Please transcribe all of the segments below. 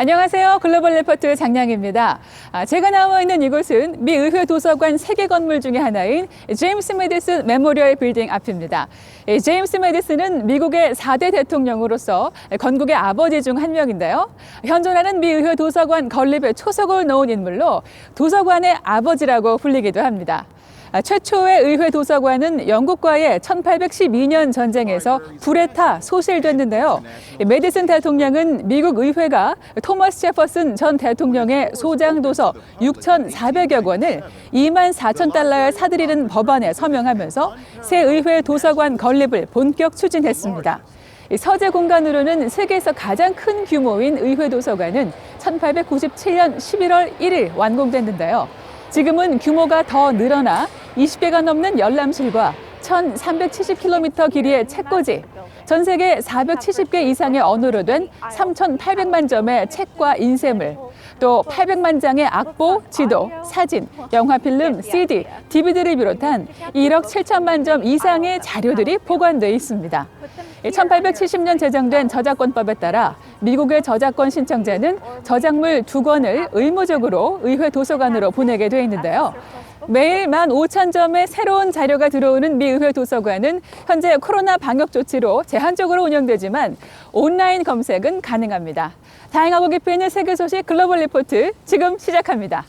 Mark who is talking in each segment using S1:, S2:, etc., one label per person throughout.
S1: 안녕하세요. 글로벌 리포트 장량입니다. 제가 나와 있는 이곳은 미 의회 도서관 3개 건물 중에 하나인 제임스 매디슨 메모리얼 빌딩 앞입니다. 제임스 매디슨은 미국의 4대 대통령으로서 건국의 아버지 중 한 명인데요. 현존하는 미 의회 도서관 건립에 초석을 놓은 인물로 도서관의 아버지라고 불리기도 합니다. 최초의 의회 도서관은 영국과의 1812년 전쟁에서 불에 타 소실됐는데요. 매디슨 대통령은 미국 의회가 토머스 제퍼슨 전 대통령의 소장 도서 6,400여 권을 24,000달러에 사들이는 법안에 서명하면서 새 의회 도서관 건립을 본격 추진했습니다. 서재 공간으로는 세계에서 가장 큰 규모인 의회 도서관은 1897년 11월 1일 완공됐는데요. 지금은 규모가 더 늘어나 20개가 넘는 열람실과 1,370km 길이의 책꽂이, 전 세계 470개 이상의 언어로 된 3,800만 점의 책과 인쇄물, 또 800만 장의 악보, 지도, 사진, 영화 필름, CD, DVD를 비롯한 1억 7천만 점 이상의 자료들이 보관돼 있습니다. 1870년 제정된 저작권법에 따라 미국의 저작권 신청자는 저작물 2권을 의무적으로 의회 도서관으로 보내게 돼 있는데요. 매일 15,000점의 새로운 자료가 들어오는 미 의회 도서관은 현재 코로나 방역 조치로 제한적으로 운영되지만 온라인 검색은 가능합니다. 다양하고 깊이 있는 세계 소식 글로벌 리포트 지금 시작합니다.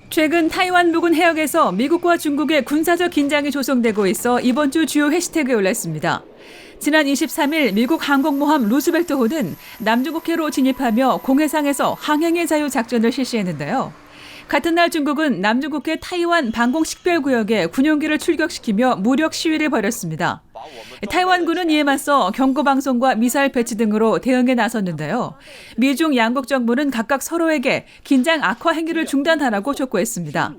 S1: 최근 타이완 부근 해역에서 미국과 중국의 군사적 긴장이 조성되고 있어 이번 주 주요 해시태그에 올랐습니다. 지난 23일 미국 항공모함 루즈벨트호는 남중국해로 진입하며 공해상에서 항행의 자유 작전을 실시했는데요. 같은 날 중국은 남중국해 타이완 방공식별구역에 군용기를 출격시키며 무력 시위를 벌였습니다. 타이완군은 이에 맞서 경고방송과 미사일 배치 등으로 대응에 나섰는데요. 미중 양국 정부는 각각 서로에게 긴장 악화 행위를 중단하라고 촉구했습니다.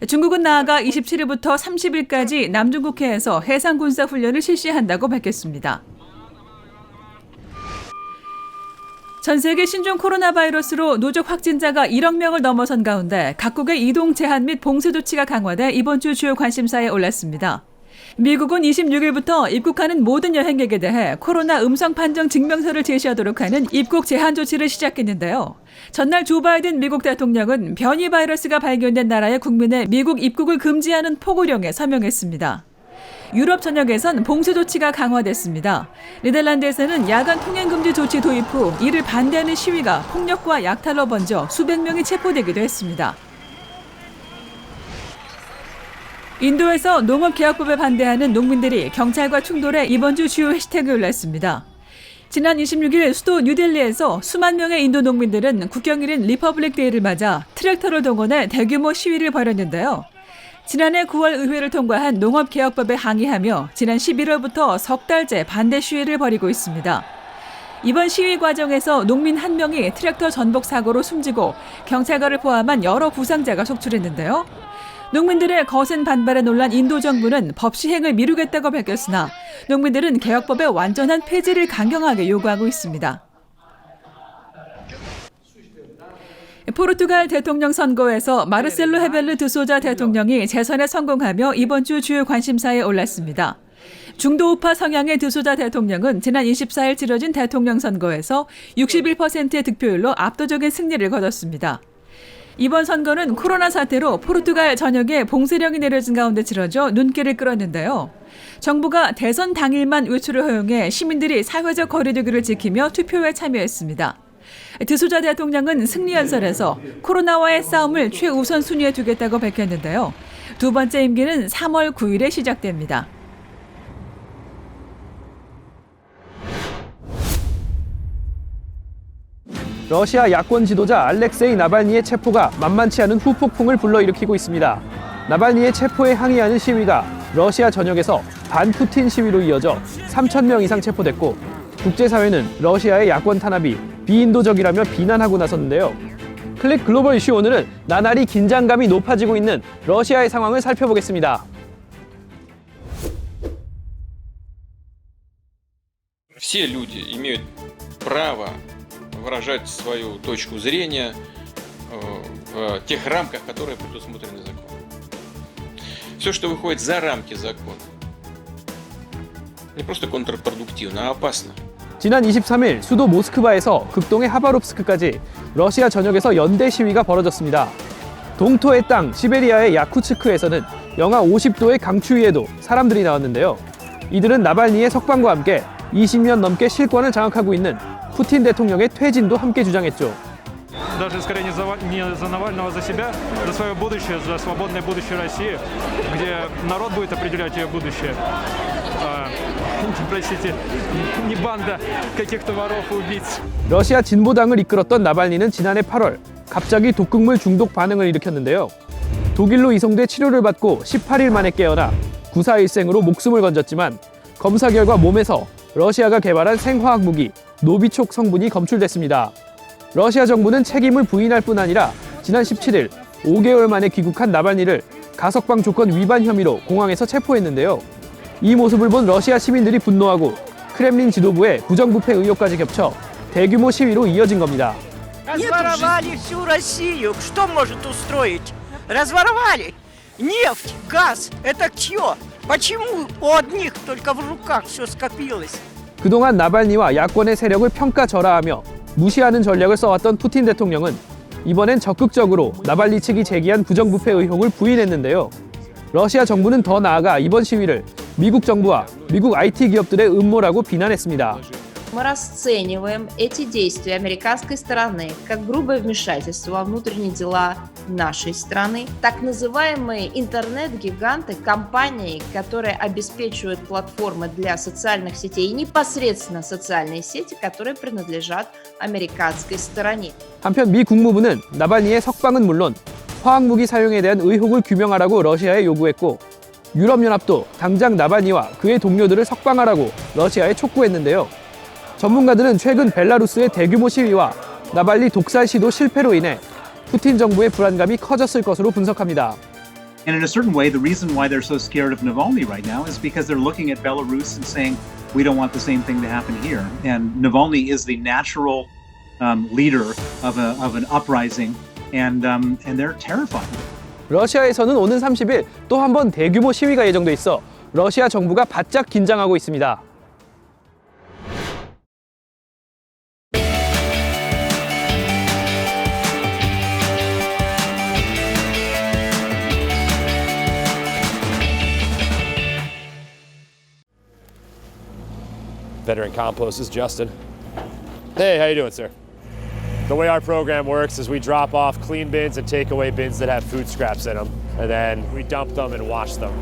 S1: 중국은 나아가 27일부터 30일까지 남중국해에서 해상군사훈련을 실시한다고 밝혔습니다. 전 세계 신종 코로나 바이러스로 누적 확진자가 1억 명을 넘어선 가운데 각국의 이동 제한 및 봉쇄 조치가 강화돼 이번 주 주요 관심사에 올랐습니다. 미국은 26일부터 입국하는 모든 여행객에 대해 코로나 음성 판정 증명서를 제시하도록 하는 입국 제한 조치를 시작했는데요. 전날 조 바이든 미국 대통령은 변이 바이러스가 발견된 나라의 국민의 미국 입국을 금지하는 포고령에 서명했습니다. 유럽 전역에선 봉쇄 조치가 강화됐습니다. 네덜란드에서는 야간 통행 금지 조치 도입 후 이를 반대하는 시위가 폭력과 약탈로 번져 수백 명이 체포되기도 했습니다. 인도에서 농업개혁법에 반대하는 농민들이 경찰과 충돌해 이번 주 주요 해시태그에 올랐습니다. 지난 26일 수도 뉴델리에서 수만 명의 인도 농민들은 국경일인 리퍼블릭 데이를 맞아 트랙터를 동원해 대규모 시위를 벌였는데요. 지난해 9월 의회를 통과한 농업개혁법에 항의하며 지난 11월부터 석 달째 반대 시위를 벌이고 있습니다. 이번 시위 과정에서 농민 한 명이 트랙터 전복 사고로 숨지고 경찰관을 포함한 여러 부상자가 속출했는데요. 농민들의 거센 반발에 놀란 인도 정부는 법 시행을 미루겠다고 밝혔으나 농민들은 개혁법의 완전한 폐지를 강경하게 요구하고 있습니다. 포르투갈 대통령 선거에서 마르셀로 헤벨르 드소자 대통령이 재선에 성공하며 이번 주 주요 관심사에 올랐습니다. 중도 우파 성향의 드소자 대통령은 지난 24일 치러진 대통령 선거에서 61%의 득표율로 압도적인 승리를 거뒀습니다. 이번 선거는 코로나 사태로 포르투갈 전역에 봉쇄령이 내려진 가운데 치러져 눈길을 끌었는데요. 정부가 대선 당일만 외출을 허용해 시민들이 사회적 거리두기를 지키며 투표에 참여했습니다. 드소자 대통령은 승리 연설에서 코로나와의 싸움을 최우선 순위에 두겠다고 밝혔는데요. 두 번째 임기는 3월 9일에 시작됩니다.
S2: 러시아 야권 지도자 알렉세이 나발니의 체포가 만만치 않은 후폭풍을 불러일으키고 있습니다. 나발니의 체포에 항의하는 시위가 러시아 전역에서 반푸틴 시위로 이어져 3,000명 이상 체포됐고 국제사회는 러시아의 야권 탄압이 비인도적이라며 비난하고 나섰는데요. 클릭 글로벌 이슈 오늘은 나날이 긴장감이 높아지고 있는 러시아의 상황을 살펴보겠습니다.
S3: Все люди имеют право выражать свою точку зрения в тех рамках, которые предусмотрены законом. Все, что выходит за рамки закона, не просто контрпродуктивно, а опасно.
S2: 지난 23일 수도 모스크바에서 극동의 하바롭스크까지 러시아 전역에서 연대 시위가 벌어졌습니다. 동토의 땅 시베리아의 야쿠츠크에서는 영하 50도의 강추위에도 사람들이 나왔는데요. 이들은 나발니의 석방과 함께 20년 넘게 실권을 장악하고 있는 푸틴 대통령의 퇴진도 함께 주장했죠.
S4: Даже скорее не за Навального, за себя, за свое будущее, за свободное будущее России, где народ будет определять ее будущее. Простите, не банда каких-то воров и убийц.
S2: 러시아 진보당을 이끌었던 나발니는 지난해 8월 갑자기 독극물 중독 반응을 일으켰는데요. 독일로 이송돼 치료를 받고 18일 만에 깨어나 구사일생으로 목숨을 건졌지만 검사 결과 몸에서 러시아가 개발한 생화학 무기 노비촉 성분이 검출됐습니다. 러시아 정부는 책임을 부인할 뿐 아니라 지난 17일 5개월 만에 귀국한 나발니를 가석방 조건 위반 혐의로 공항에서 체포했는데요. 이 모습을 본 러시아 시민들이 분노하고 크렘린 지도부의 부정부패 의혹까지 겹쳐 대규모 시위로 이어진 겁니다.
S5: Разворовали всю Россию. Что может устроить? Разворовали. Нефть, газ. Это чье? Почему у одних только в руках все скопилось?
S2: 그동안 나발니와 야권의 세력을 평가절하하며 무시하는 전략을 써왔던 푸틴 대통령은 이번엔 적극적으로 나발니 측이 제기한 부정부패 의혹을 부인했는데요. 러시아 정부는 더 나아가 이번 시위를 미국 정부와 미국 IT 기업들의 음모라고 비난했습니다.
S6: Мы расцениваем эти действия американской стороны как грубое вмешательство во внутренние дела нашей страны. Так называемые интернет-гиганты, компании, которые обеспечивают платформы для социальных сетей и непосредственно социальные сети, которые принадлежат американской стороне.
S2: 한편 미 국무부는 나발니의 석방은 물론 화학무기 사용에 대한 의혹을 규명하라고 러시아에 요구했고 유럽연합도 당장 나발니와 그의 동료들을 석방하라고 러시아에 촉구했는데요. 전문가들은 최근 벨라루스의 대규모 시위와 나발니 독살 시도 실패로 인해 푸틴 정부의 불안감이 커졌을 것으로 분석합니다.
S7: And in a certain way, the reason why they're so scared of Navalny right now is because they're looking at Belarus and saying, we don't want the same thing to happen here. And Navalny is the natural leader of an uprising, and they're terrified.
S2: 러시아에서는 오는 30일 또 한 번 대규모 시위가 예정돼 있어 러시아 정부가 바짝 긴장하고 있습니다.
S8: Veteran Compost is Justin. Hey, how you doing, sir? The way our program works is we drop off clean bins and takeaway bins that have food scraps in them, and then we dump them and wash them.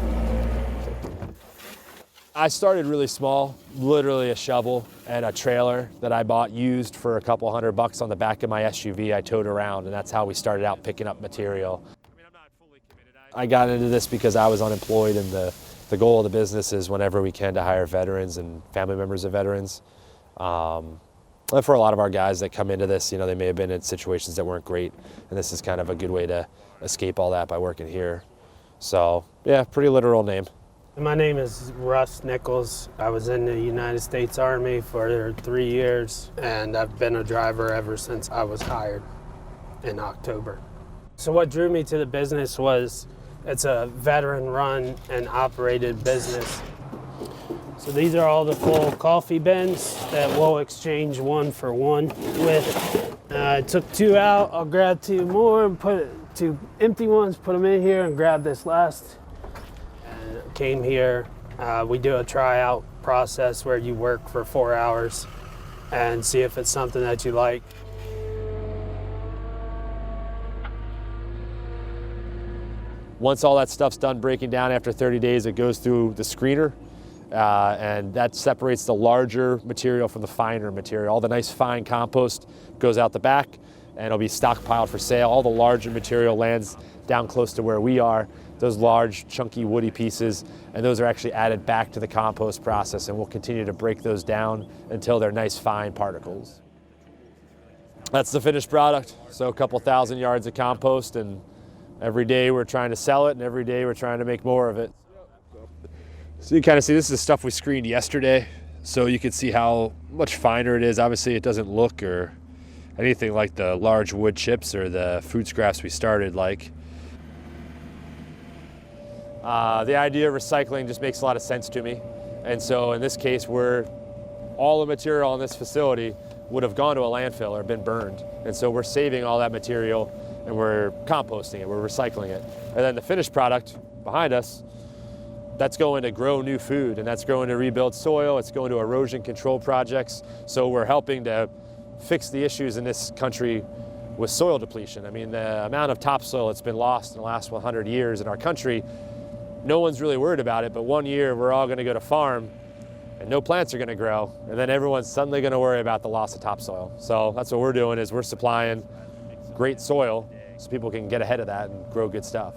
S8: I started really small, literally a shovel and a trailer that I bought used for a couple $100 on the back of my SUV I towed around, and that's how we started out picking up material. I got into this because I was unemployed, and the goal of the business is whenever we can to hire veterans and family members of veterans. And for a lot of our guys that come into this, you know, they may have been in situations that weren't great, and this is kind of a good way to escape all that by working here. So, yeah, pretty literal name.
S9: My name is Russ Nichols. I was in the United States Army for 3 years, and I've been a driver ever since I was hired in October. So what drew me to the business was it's a veteran-run and operated business. So these are all the full coffee bins that we'll exchange one for one with. I took 2 out, I'll grab 2 more and put 2 empty ones, put them in here and grab this last. And came here, we do a tryout process where you work for 4 hours and see if it's something that you like.
S8: Once all that stuff's done breaking down after 30 days, it goes through the screener. And that separates the larger material from the finer material. All the nice fine compost goes out the back and it'll be stockpiled for sale. All the larger material lands down close to where we are, those large, chunky, woody pieces, and those are actually added back to the compost process, and we'll continue to break those down until they're nice, fine particles. That's the finished product. So a couple thousand yards of compost, and every day we're trying to sell it, and every day we're trying to make more of it. So you kind of see this is stuff we screened yesterday, so you can see how much finer it is. Obviously it doesn't look or anything like the large wood chips or the food scraps we started like. The idea of recycling just makes a lot of sense to me. And so in this case, all the material in this facility would have gone to a landfill or been burned. And so we're saving all that material and we're composting it, we're recycling it. And then the finished product behind us, that's going to grow new food, and that's going to rebuild soil, it's going to erosion control projects. So we're helping to fix the issues in this country with soil depletion. I mean, the amount of topsoil that's been lost in the last 100 years in our country, no one's really worried about it, but one year we're all gonna go to farm and no plants are gonna grow, and then everyone's suddenly gonna worry about the loss of topsoil. So that's what we're doing, is we're supplying great soil so people can get ahead of that and grow good stuff.